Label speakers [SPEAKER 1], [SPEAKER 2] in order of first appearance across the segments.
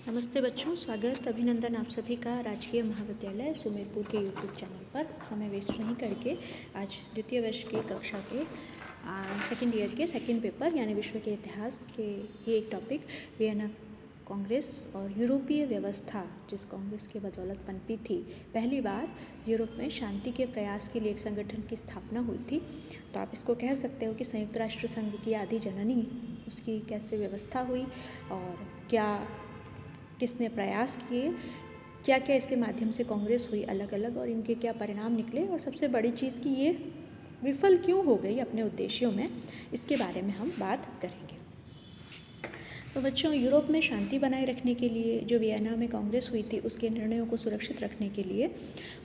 [SPEAKER 1] नमस्ते बच्चों, स्वागत अभिनंदन आप सभी का राजकीय महाविद्यालय सुमेरपुर के यूट्यूब चैनल पर। समय वेस्ट नहीं करके आज द्वितीय वर्ष के कक्षा के सेकेंड ईयर के सेकेंड पेपर यानी विश्व के इतिहास के ही एक टॉपिक वियना कांग्रेस और यूरोपीय व्यवस्था, जिस कांग्रेस के बदौलत पनपी थी। पहली बार यूरोप में शांति के प्रयास के लिए एक संगठन की स्थापना हुई थी। तो आप इसको कह सकते हो कि संयुक्त राष्ट्र संघ की आदि जननी, उसकी कैसे व्यवस्था हुई और किसने प्रयास किए, क्या क्या इसके माध्यम से कांग्रेस हुई अलग अलग और इनके क्या परिणाम निकले, और सबसे बड़ी चीज़ कि ये विफल क्यों हो गई अपने उद्देश्यों में, इसके बारे में हम बात करेंगे। तो बच्चों, यूरोप में शांति बनाए रखने के लिए जो वियना में कांग्रेस हुई थी, उसके निर्णयों को सुरक्षित रखने के लिए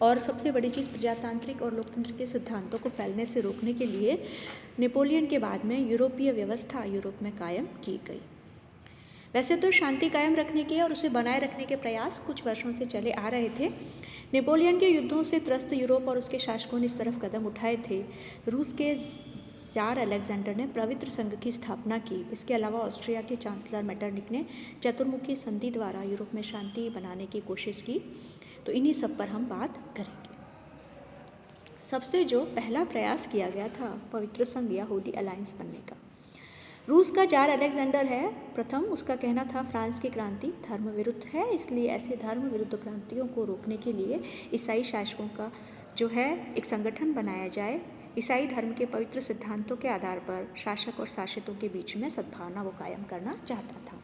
[SPEAKER 1] और सबसे बड़ी चीज़ प्रजातांत्रिक और लोकतंत्र के सिद्धांतों को फैलने से रोकने के लिए नेपोलियन के बाद में यूरोपीय व्यवस्था यूरोप में कायम की गई। वैसे तो शांति कायम रखने के और उसे बनाए रखने के प्रयास कुछ वर्षों से चले आ रहे थे। नेपोलियन के युद्धों से त्रस्त यूरोप और उसके शासकों ने इस तरफ कदम उठाए थे। रूस के जार अलेक्जेंडर ने पवित्र संघ की स्थापना की। इसके अलावा ऑस्ट्रिया के चांसलर मेटरनिक ने चतुर्मुखी संधि द्वारा यूरोप में शांति बनाने की कोशिश की। तो इन्हीं सब पर हम बात करेंगे। सबसे जो पहला प्रयास किया गया था पवित्र संघ या होली अलायंस बनने का, रूस का जार अलेक्जेंडर है प्रथम, उसका कहना था फ्रांस की क्रांति धर्म विरुद्ध है, इसलिए ऐसे धर्म विरुद्ध क्रांतियों को रोकने के लिए ईसाई शासकों का जो है एक संगठन बनाया जाए। ईसाई धर्म के पवित्र सिद्धांतों के आधार पर शासक और शासितों के बीच में सद्भावना वो कायम करना चाहता था।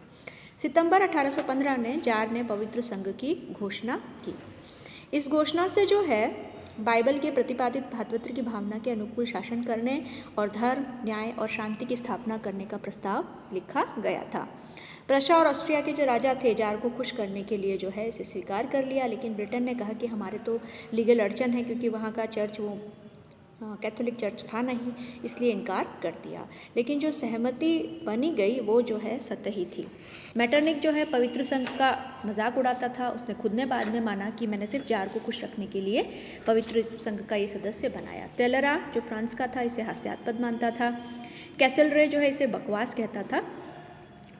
[SPEAKER 1] सितंबर 1815 में जार ने पवित्र संघ की घोषणा की। इस घोषणा से जो है बाइबल के प्रतिपादित भातृत्व की भावना के अनुकूल शासन करने और धर्म, न्याय और शांति की स्थापना करने का प्रस्ताव लिखा गया था। प्रशा और ऑस्ट्रिया के जो राजा थे, जार को खुश करने के लिए जो है इसे स्वीकार कर लिया, लेकिन ब्रिटेन ने कहा कि हमारे तो लीगल अड़चन है, क्योंकि वहाँ का चर्च वो कैथोलिक चर्च था नहीं, इसलिए इनकार कर दिया। लेकिन जो सहमति बनी गई वो जो है सतही थी। मेटरनिक जो है पवित्र संघ का मजाक उड़ाता था। उसने खुद ने बाद में माना कि मैंने सिर्फ जार को खुश रखने के लिए पवित्र संघ का ये सदस्य बनाया। तेलरा जो फ्रांस का था इसे हास्यास्पद मानता था। कैसलरे जो है इसे बकवास कहता था।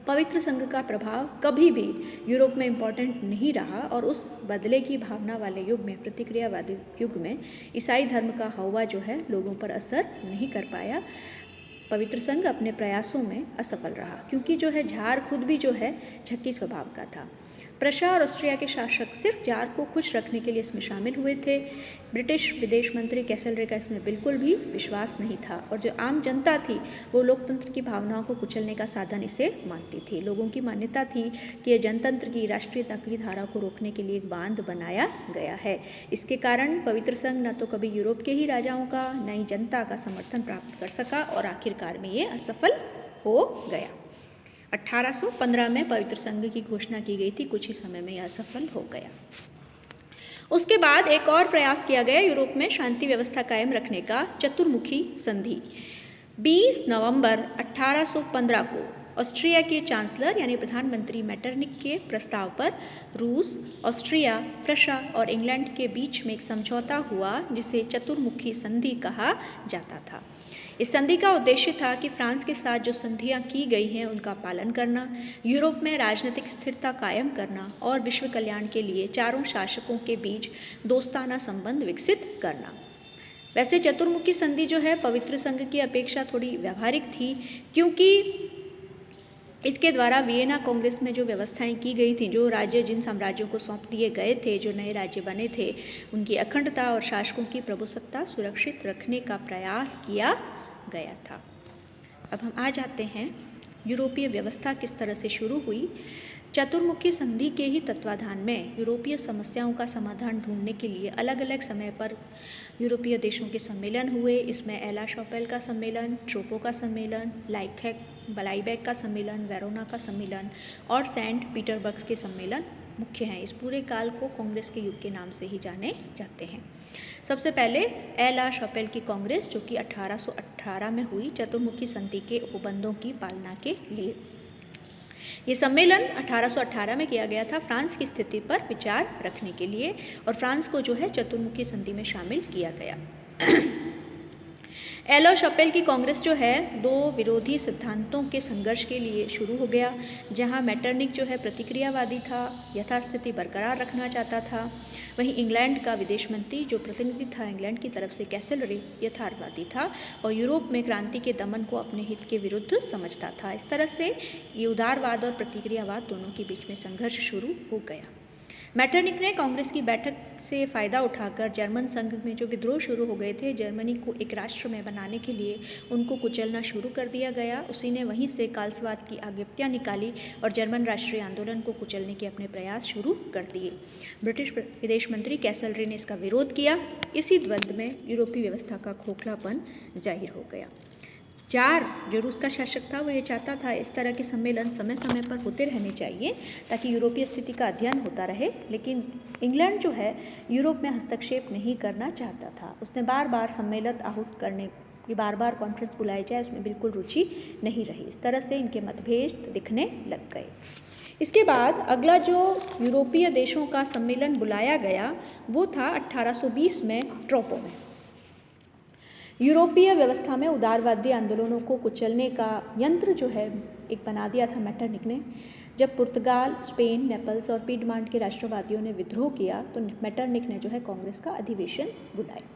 [SPEAKER 1] पवित्र संघ का प्रभाव कभी भी यूरोप में इम्पॉर्टेंट नहीं रहा और उस बदले की भावना वाले युग में, प्रतिक्रियावादी युग में ईसाई धर्म का हवा जो है लोगों पर असर नहीं कर पाया। पवित्र संघ अपने प्रयासों में असफल रहा, क्योंकि जो है जार खुद भी जो है झक्की स्वभाव का था। प्रशा और ऑस्ट्रिया के शासक सिर्फ जार को खुश रखने के लिए इसमें शामिल हुए थे। ब्रिटिश विदेश मंत्री कैसलरे का इसमें बिल्कुल भी विश्वास नहीं था, और जो आम जनता थी वो लोकतंत्र की भावनाओं को कुचलने का साधन इसे मानती थी। लोगों की मान्यता थी कि यह जनतंत्र की राष्ट्रीयता की धारा को रोकने के लिए एक बांध बनाया गया है। इसके कारण पवित्र संघ न तो कभी यूरोप के ही राजाओं का न ही जनता का समर्थन प्राप्त कर सका और आखिरकार में ये असफल हो गया। 1815 में पवित्र संघ की घोषणा की गई थी, कुछ ही समय में यह असफल हो गया। उसके बाद एक और प्रयास किया गया यूरोप में शांति व्यवस्था कायम रखने का, चतुर्मुखी संधि। 20 नवंबर 1815 को ऑस्ट्रिया के चांसलर यानी प्रधानमंत्री मेटरनिक के प्रस्ताव पर रूस, ऑस्ट्रिया, प्रशा और इंग्लैंड के बीच में एक समझौता हुआ, जिसे चतुर्मुखी संधि कहा जाता था। इस संधि का उद्देश्य था कि फ्रांस के साथ जो संधियां की गई हैं उनका पालन करना, यूरोप में राजनीतिक स्थिरता कायम करना और विश्व कल्याण के लिए चारों शासकों के बीच दोस्ताना संबंध विकसित करना। वैसे चतुर्मुखी संधि जो है पवित्र संघ की अपेक्षा थोड़ी व्यावहारिक थी, क्योंकि इसके द्वारा वियना कांग्रेस में जो व्यवस्थाएं की गई थी, जो राज्य जिन साम्राज्यों को सौंप दिए गए थे, जो नए राज्य बने थे, उनकी अखंडता और शासकों की प्रभुसत्ता सुरक्षित रखने का प्रयास किया गया था। अब हम आ जाते हैं यूरोपीय व्यवस्था किस तरह से शुरू हुई। चतुर्मुखी संधि के ही तत्वाधान में यूरोपीय समस्याओं का समाधान ढूंढने के लिए अलग अलग समय पर यूरोपीय देशों के सम्मेलन हुए। इसमें एला शॉपेल का सम्मेलन, ट्रोपो का सम्मेलन, लाइबैक का सम्मेलन, वेरोना का सम्मेलन और सेंट पीटर्सबर्ग के सम्मेलन मुख्य हैं। इस पूरे काल को कांग्रेस के युग के नाम से ही जाने जाते हैं। सबसे पहले एला शॉपेल की कांग्रेस, जो कि 1818 में हुई, चतुर्मुखी संधि के उपबंधों की पालना के लिए। ये सम्मेलन 1818 में किया गया था फ्रांस की स्थिति पर विचार रखने के लिए, और फ्रांस को जो है चतुर्मुखी संधि में शामिल किया गया। एलो शपेल की कांग्रेस जो है दो विरोधी सिद्धांतों के संघर्ष के लिए शुरू हो गया, जहां मेटरनिक जो है प्रतिक्रियावादी था, यथास्थिति बरकरार रखना चाहता था। वहीं इंग्लैंड का विदेश मंत्री जो प्रतिनिधि था इंग्लैंड की तरफ से कैसलरी यथार्थवादी था और यूरोप में क्रांति के दमन को अपने हित के विरुद्ध समझता था। इस तरह से ये उदारवाद और प्रतिक्रियावाद दोनों के बीच में संघर्ष शुरू हो गया। मेटरनिक ने कांग्रेस की बैठक से फ़ायदा उठाकर जर्मन संघ में जो विद्रोह शुरू हो गए थे, जर्मनी को एक राष्ट्र में बनाने के लिए उनको कुचलना शुरू कर दिया गया। उसी ने वहीं से कार्लसवाद की आज्ञप्तियाँ निकाली और जर्मन राष्ट्रीय आंदोलन को कुचलने के अपने प्रयास शुरू कर दिए। ब्रिटिश विदेश मंत्री कैसलरी ने इसका विरोध किया। इसी द्वंद्व में यूरोपीय व्यवस्था का खोखलापन जाहिर हो गया। जार जो रूस का शासक था वो ये चाहता था इस तरह के सम्मेलन समय समय पर होते रहने चाहिए ताकि यूरोपीय स्थिति का अध्ययन होता रहे, लेकिन इंग्लैंड जो है यूरोप में हस्तक्षेप नहीं करना चाहता था। उसने बार बार सम्मेलन आहूत करने की बार कॉन्फ्रेंस बुलाई जाए उसमें बिल्कुल रुचि नहीं रही। इस तरह से इनके मतभेद दिखने लग गए। इसके बाद अगला जो यूरोपीय देशों का सम्मेलन बुलाया गया वो था 1820 में ट्रोपो में। यूरोपीय व्यवस्था में उदारवादी आंदोलनों को कुचलने का यंत्र जो है एक बना दिया था मेटरनिक ने। जब पुर्तगाल, स्पेन, नेपल्स और पीडमांट के राष्ट्रवादियों ने विद्रोह किया तो मेटरनिक ने जो है कांग्रेस का अधिवेशन बुलाया।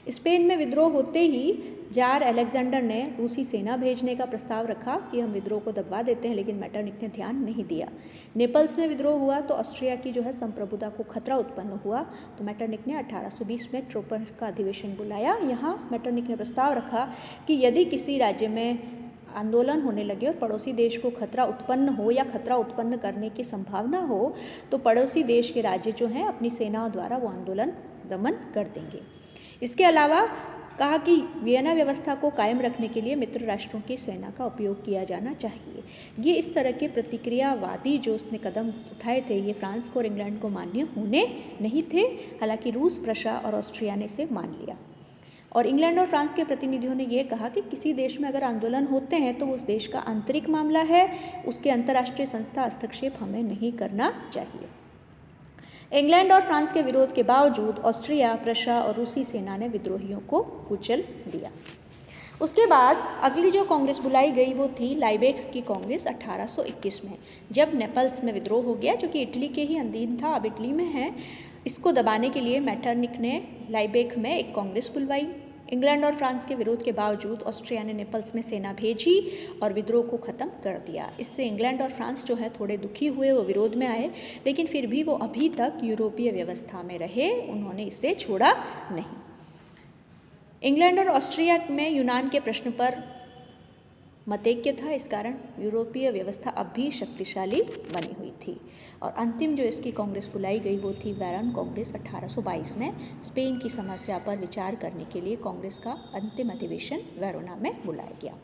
[SPEAKER 1] स्पेन में विद्रोह होते ही जार अलेक्जेंडर ने रूसी सेना भेजने का प्रस्ताव रखा कि हम विद्रोह को दबा देते हैं, लेकिन मेटरनिक ने ध्यान नहीं दिया। नेपल्स में विद्रोह हुआ तो ऑस्ट्रिया की जो है संप्रभुता को खतरा उत्पन्न हुआ, तो मेटरनिक ने 1820 में ट्रोपर का अधिवेशन बुलाया। यहाँ मेटरनिक ने प्रस्ताव रखा कि यदि किसी राज्य में आंदोलन होने लगे और पड़ोसी देश को खतरा उत्पन्न हो या खतरा उत्पन्न करने की संभावना हो तो पड़ोसी देश के राज्य जो हैं अपनी सेनाओं द्वारा वो आंदोलन दमन कर देंगे। इसके अलावा कहा कि वियना व्यवस्था को कायम रखने के लिए मित्र राष्ट्रों की सेना का उपयोग किया जाना चाहिए। ये इस तरह के प्रतिक्रियावादी जो उसने कदम उठाए थे ये फ्रांस को और इंग्लैंड को मान्य होने नहीं थे। हालांकि रूस, प्रशा और ऑस्ट्रिया ने इसे मान लिया और इंग्लैंड और फ्रांस के प्रतिनिधियों ने यह कहा कि किसी देश में अगर आंदोलन होते हैं तो उस देश का आंतरिक मामला है, उसके अंतर्राष्ट्रीय संस्था हस्तक्षेप हमें नहीं करना चाहिए। इंग्लैंड और फ्रांस के विरोध के बावजूद ऑस्ट्रिया, प्रशा और रूसी सेना ने विद्रोहियों को कुचल दिया। उसके बाद अगली जो कांग्रेस बुलाई गई वो थी लाइबेक की कांग्रेस 1821 में, जब नेपल्स में विद्रोह हो गया जो कि इटली के ही अधीन था, अब इटली में है। इसको दबाने के लिए मेटरनिक ने लाइबेक में एक कांग्रेस बुलवाई। इंग्लैंड और फ्रांस के विरोध के बावजूद ऑस्ट्रिया ने नेपल्स में सेना भेजी और विद्रोह को ख़त्म कर दिया। इससे इंग्लैंड और फ्रांस जो है थोड़े दुखी हुए, वो विरोध में आए, लेकिन फिर भी वो अभी तक यूरोपीय व्यवस्था में रहे, उन्होंने इसे छोड़ा नहीं। इंग्लैंड और ऑस्ट्रिया में यूनान के प्रश्न पर मतैक्य था, इस कारण यूरोपीय व्यवस्था अब भी शक्तिशाली बनी हुई थी। और अंतिम जो इसकी कांग्रेस बुलाई गई वो थी वेरोन कांग्रेस 1822 में। स्पेन की समस्या पर विचार करने के लिए कांग्रेस का अंतिम अधिवेशन वेरोना में बुलाया गया।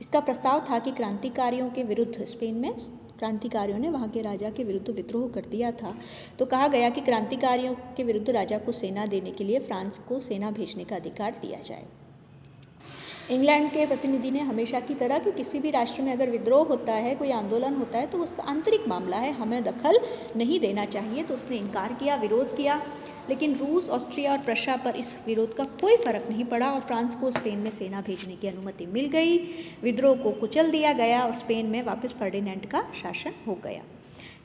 [SPEAKER 1] इसका प्रस्ताव था कि क्रांतिकारियों के विरुद्ध, स्पेन में क्रांतिकारियों ने वहाँ के राजा के विरुद्ध विद्रोह कर दिया था, तो कहा गया कि क्रांतिकारियों के विरुद्ध राजा को सेना देने के लिए फ्रांस को सेना भेजने का अधिकार दिया जाए। इंग्लैंड के प्रतिनिधि ने हमेशा की तरह कि किसी भी राष्ट्र में अगर विद्रोह होता है, कोई आंदोलन होता है तो उसका आंतरिक मामला है, हमें दखल नहीं देना चाहिए, तो उसने इनकार किया, विरोध किया। लेकिन रूस, ऑस्ट्रिया और प्रशा पर इस विरोध का कोई फर्क नहीं पड़ा और फ्रांस को स्पेन में सेना भेजने की अनुमति मिल गई। विद्रोह को कुचल दिया गया और स्पेन में वापस फर्डिनेंड का शासन हो गया।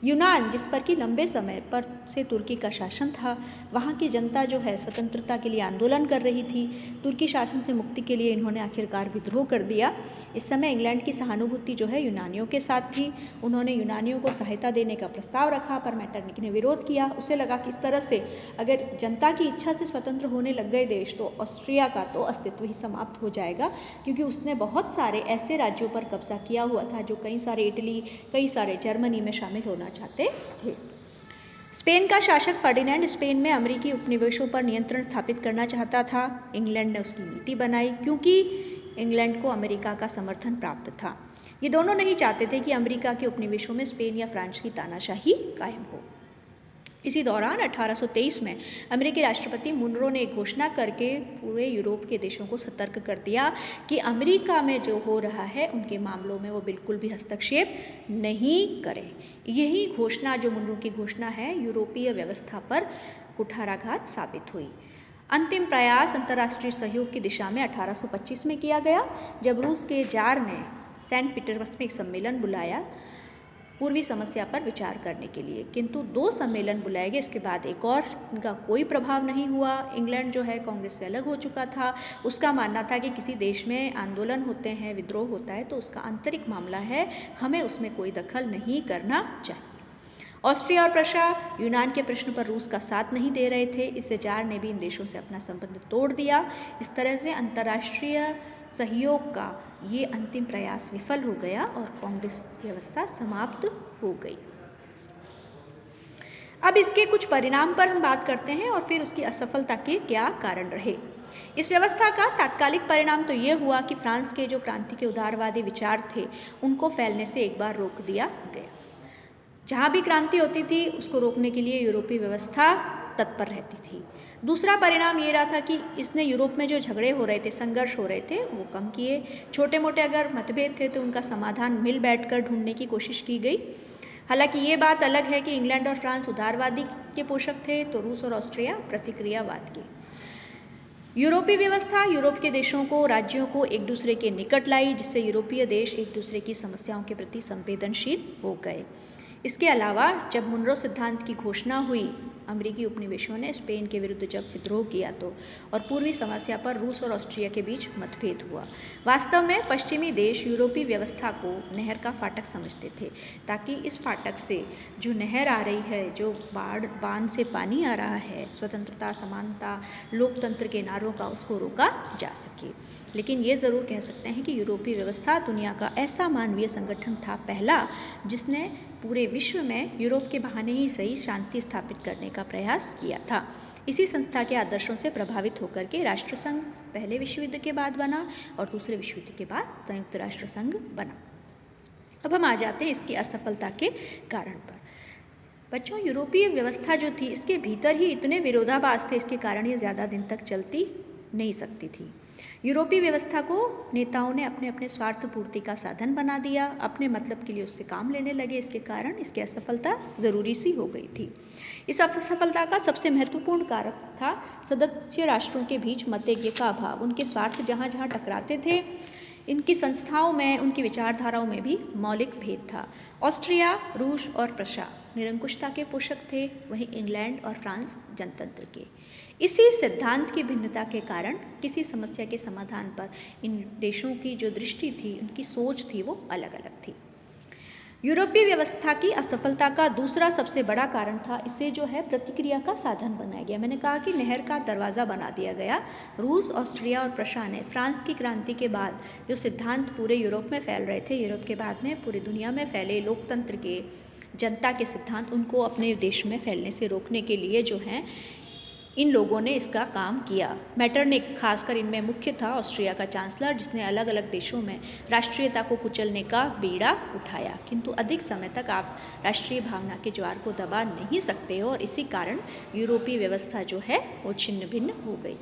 [SPEAKER 1] यूनान, जिस पर कि लंबे समय पर से तुर्की का शासन था, वहाँ की जनता जो है स्वतंत्रता के लिए आंदोलन कर रही थी। तुर्की शासन से मुक्ति के लिए इन्होंने आखिरकार विद्रोह कर दिया। इस समय इंग्लैंड की सहानुभूति जो है यूनानियों के साथ थी। उन्होंने यूनानियों को सहायता देने का प्रस्ताव रखा, पर मेटरनिक ने विरोध किया। उसे लगा कि इस तरह से अगर जनता की इच्छा से स्वतंत्र होने लग गए देश, तो ऑस्ट्रिया का तो अस्तित्व ही समाप्त हो जाएगा, क्योंकि उसने बहुत सारे ऐसे राज्यों पर कब्जा किया हुआ था जो कई सारे इटली, कई सारे जर्मनी में शामिल होना चाहते थे। स्पेन का शासक फर्डिनेंड स्पेन में अमेरिकी उपनिवेशों पर नियंत्रण स्थापित करना चाहता था। इंग्लैंड ने उसकी नीति बनाई, क्योंकि इंग्लैंड को अमेरिका का समर्थन प्राप्त था। ये दोनों नहीं चाहते थे कि अमेरिका के उपनिवेशों में स्पेन या फ्रांस की तानाशाही कायम हो। इसी दौरान 1823 में अमेरिकी राष्ट्रपति मुनरो ने घोषणा करके पूरे यूरोप के देशों को सतर्क कर दिया कि अमेरिका में जो हो रहा है उनके मामलों में वो बिल्कुल भी हस्तक्षेप नहीं करें। यही घोषणा, जो मुनरो की घोषणा है, यूरोपीय व्यवस्था पर कुठाराघात साबित हुई। अंतिम प्रयास अंतर्राष्ट्रीय सहयोग की दिशा में 1825 में किया गया, जब रूस के जार ने सेंट पीटर्सबर्ग में एक सम्मेलन बुलाया पूर्वी समस्या पर विचार करने के लिए, किंतु 2 सम्मेलन बुलाए गए, इसके बाद एक और, इनका कोई प्रभाव नहीं हुआ। इंग्लैंड जो है कांग्रेस से अलग हो चुका था। उसका मानना था कि किसी देश में आंदोलन होते हैं, विद्रोह होता है तो उसका आंतरिक मामला है, हमें उसमें कोई दखल नहीं करना चाहिए। ऑस्ट्रिया और प्रशा यूनान के प्रश्न पर रूस का साथ नहीं दे रहे थे, इससे जार ने भी इन देशों से अपना संबंध तोड़ दिया। इस तरह से अंतर्राष्ट्रीय सहयोग का ये अंतिम प्रयास विफल हो गया और कांग्रेस व्यवस्था समाप्त हो गई। अब इसके कुछ परिणाम पर हम बात करते हैं और फिर उसकी असफलता के क्या कारण रहे। इस व्यवस्था का तात्कालिक परिणाम तो ये हुआ कि फ्रांस के जो क्रांति के उदारवादी विचार थे उनको फैलने से एक बार रोक दिया गया। जहाँ भी क्रांति होती थी उसको रोकने के लिए यूरोपीय व्यवस्था तत्पर रहती थी। दूसरा परिणाम ये रहा था कि इसने यूरोप में जो झगड़े हो रहे थे, संघर्ष हो रहे थे, वो कम किए। छोटे मोटे अगर मतभेद थे तो उनका समाधान मिल बैठकर ढूंढने की कोशिश की गई। हालांकि ये बात अलग है कि इंग्लैंड और फ्रांस उदारवादी के पोषक थे तो रूस और ऑस्ट्रिया प्रतिक्रियावाद के। यूरोपीय व्यवस्था यूरोप के देशों को, राज्यों को एक दूसरे के निकट लाई, जिससे यूरोपीय देश एक दूसरे की समस्याओं के प्रति संवेदनशील हो गए। इसके अलावा जब मुनरो सिद्धांत की घोषणा हुई, अमेरिकी उपनिवेशों ने स्पेन के विरुद्ध जब विद्रोह किया तो और पूर्वी समस्या पर रूस और ऑस्ट्रिया के बीच मतभेद हुआ। वास्तव में पश्चिमी देश यूरोपीय व्यवस्था को नहर का फाटक समझते थे, ताकि इस फाटक से जो नहर आ रही है, जो बांध से पानी आ रहा है, स्वतंत्रता, समानता, लोकतंत्र के नारों का, उसको रोका जा सके। लेकिन ये ज़रूर कह सकते हैं कि यूरोपीय व्यवस्था दुनिया का ऐसा मानवीय संगठन था पहला, जिसने पूरे विश्व में यूरोप के बहाने ही सही शांति स्थापित करने का प्रयास किया था। इसी संस्था के आदर्शों से प्रभावित होकर के राष्ट्रसंघ पहले विश्व युद्ध के बाद बना और दूसरे विश्व युद्ध के बाद संयुक्त राष्ट्र संघ बना। अब हम आ जाते हैं इसकी असफलता के कारण पर। बच्चों, यूरोपीय व्यवस्था जो थी इसके भीतर ही इतने विरोधाभास थे, इसके कारण ये ज़्यादा दिन तक चलती नहीं सकती थी। यूरोपीय व्यवस्था को नेताओं ने अपने अपने स्वार्थ पूर्ति का साधन बना दिया, अपने मतलब के लिए उससे काम लेने लगे। इसके कारण इसकी असफलता ज़रूरी सी हो गई थी। इस असफलता का सबसे महत्वपूर्ण कारक था सदस्य राष्ट्रों के बीच मतैक्य का अभाव। उनके स्वार्थ जहाँ जहाँ टकराते थे, इनकी संस्थाओं में, उनकी विचारधाराओं में भी मौलिक भेद था। ऑस्ट्रिया, रूस और प्रशा निरंकुशता के पोषक थे, वहीं इंग्लैंड और फ्रांस जनतंत्र के। इसी सिद्धांत की भिन्नता के कारण किसी समस्या के समाधान पर इन देशों की जो दृष्टि थी, उनकी सोच थी, वो अलग अलग थी। यूरोपीय व्यवस्था की असफलता का दूसरा सबसे बड़ा कारण था इसे जो है प्रतिक्रिया का साधन बनाया गया। मैंने कहा कि नहर का दरवाज़ा बना दिया गया। रूस, ऑस्ट्रिया और प्रशा ने फ्रांस की क्रांति के बाद जो सिद्धांत पूरे यूरोप में फैल रहे थे, यूरोप के बाद में पूरी दुनिया में फैले लोकतंत्र के, जनता के सिद्धांत, उनको अपने देश में फैलने से रोकने के लिए जो है इन लोगों ने इसका काम किया। मेटरनिक खासकर इनमें मुख्य था, ऑस्ट्रिया का चांसलर, जिसने अलग अलग देशों में राष्ट्रीयता को कुचलने का बीड़ा उठाया। किंतु अधिक समय तक आप राष्ट्रीय भावना के ज्वार को दबा नहीं सकते हो और इसी कारण यूरोपीय व्यवस्था जो है वो छिन्न भिन्न हो गई।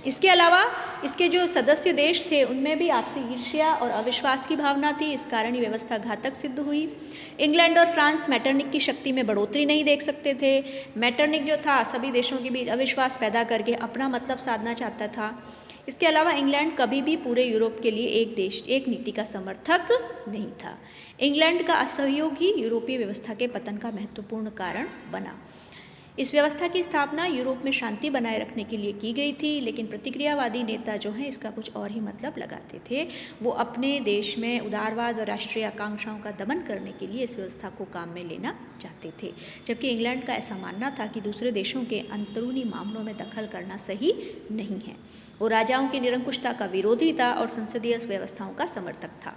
[SPEAKER 1] इसके अलावा इसके जो सदस्य देश थे उनमें भी आपसी ईर्ष्या और अविश्वास की भावना थी। इस कारण ये व्यवस्था घातक सिद्ध हुई। इंग्लैंड और फ्रांस मेटरनिक की शक्ति में बढ़ोतरी नहीं देख सकते थे। मेटरनिक जो था सभी देशों के बीच अविश्वास पैदा करके अपना मतलब साधना चाहता था। इसके अलावा इंग्लैंड कभी भी पूरे यूरोप के लिए एक देश, एक नीति का समर्थक नहीं था। इंग्लैंड का असहयोग ही यूरोपीय व्यवस्था के पतन का महत्वपूर्ण कारण बना। इस व्यवस्था की स्थापना यूरोप में शांति बनाए रखने के लिए की गई थी, लेकिन प्रतिक्रियावादी नेता जो हैं इसका कुछ और ही मतलब लगाते थे। वो अपने देश में उदारवाद और राष्ट्रीय आकांक्षाओं का दमन करने के लिए इस व्यवस्था को काम में लेना चाहते थे, जबकि इंग्लैंड का ऐसा मानना था कि दूसरे देशों के अंदरूनी मामलों में दखल करना सही नहीं है। वो राजाओं की निरंकुशता का विरोधी था और संसदीय व्यवस्थाओं का समर्थक था।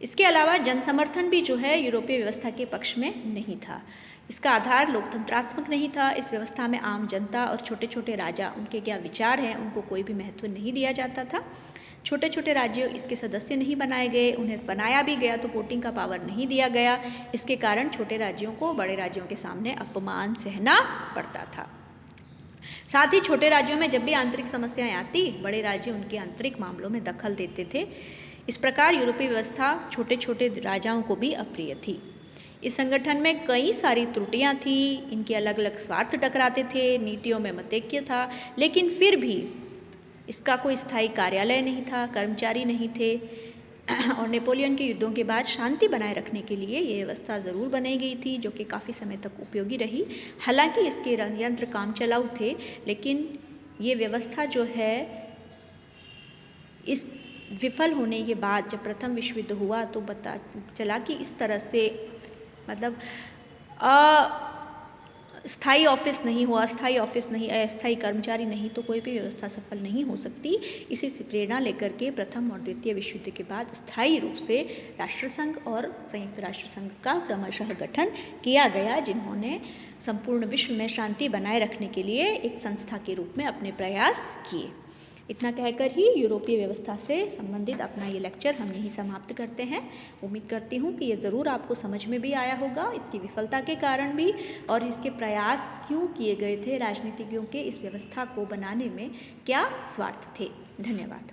[SPEAKER 1] इसके अलावा जनसमर्थन भी जो है यूरोपीय व्यवस्था के पक्ष में नहीं था। इसका आधार लोकतंत्रात्मक नहीं था। इस व्यवस्था में आम जनता और छोटे छोटे राजा, उनके क्या विचार हैं, उनको कोई भी महत्व नहीं दिया जाता था। छोटे छोटे राज्य इसके सदस्य नहीं बनाए गए, उन्हें बनाया भी गया तो वोटिंग का पावर नहीं दिया गया। इसके कारण छोटे राज्यों को बड़े राज्यों के सामने अपमान सहना पड़ता था। साथ ही छोटे राज्यों में जब भी आंतरिक समस्याएं आती, बड़े राज्य उनके आंतरिक मामलों में दखल देते थे। इस प्रकार यूरोपीय व्यवस्था छोटे छोटे राजाओं को भी अप्रिय थी। इस संगठन में कई सारी त्रुटियां थी, इनके अलग अलग स्वार्थ टकराते थे, नीतियों में मतैक्य था, लेकिन फिर भी इसका कोई स्थायी कार्यालय नहीं था, कर्मचारी नहीं थे और नेपोलियन के युद्धों के बाद शांति बनाए रखने के लिए ये व्यवस्था ज़रूर बनाई गई थी, जो कि काफ़ी समय तक उपयोगी रही। हालांकि इसके यंत्र काम चलाऊ थे, लेकिन ये व्यवस्था जो है इस विफल होने के बाद जब प्रथम विश्व युद्ध हुआ तो पता चला कि इस तरह से मतलब स्थायी ऑफिस नहीं हुआ, अस्थायी ऑफिस नहीं, अस्थायी कर्मचारी नहीं, तो कोई भी व्यवस्था सफल नहीं हो सकती। इसी से प्रेरणा लेकर के प्रथम और द्वितीय विश्व युद्ध के बाद स्थायी रूप से राष्ट्रसंघ और संयुक्त राष्ट्र संघ का क्रमशः गठन किया गया, जिन्होंने संपूर्ण विश्व में शांति बनाए रखने के लिए एक संस्था के रूप में अपने प्रयास किए। इतना कहकर ही यूरोपीय व्यवस्था से संबंधित अपना ये लेक्चर हम यहीं समाप्त करते हैं। उम्मीद करती हूँ कि ये ज़रूर आपको समझ में भी आया होगा, इसकी विफलता के कारण भी और इसके प्रयास क्यों किए गए थे, राजनीतिज्ञों के इस व्यवस्था को बनाने में क्या स्वार्थ थे। धन्यवाद।